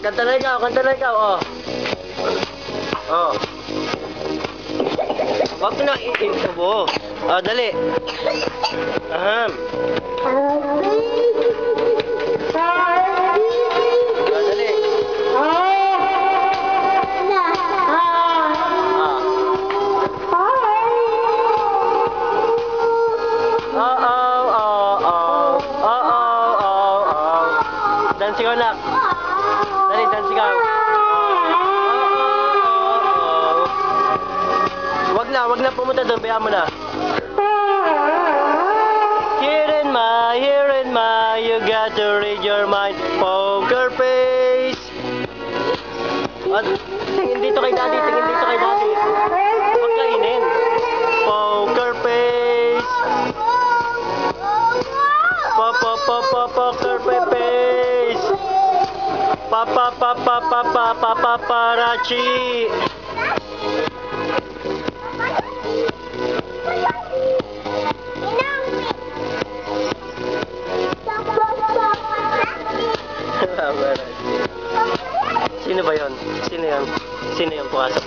kanta na ikaw, oh. Oh. Wag mo na i-ibo. Oh, dali. Aham. Oh, dali. Dance ko na. Dali, dance ka. Wag na pumunta doon, bayaan mo na. Here in my, you got to read your mind. Poker face. Tingin dito kay daddy, Huwag kainin. Poker face. Poker face. Paparachi. Sino ba yun? Sino yun? Sino yung pumasok?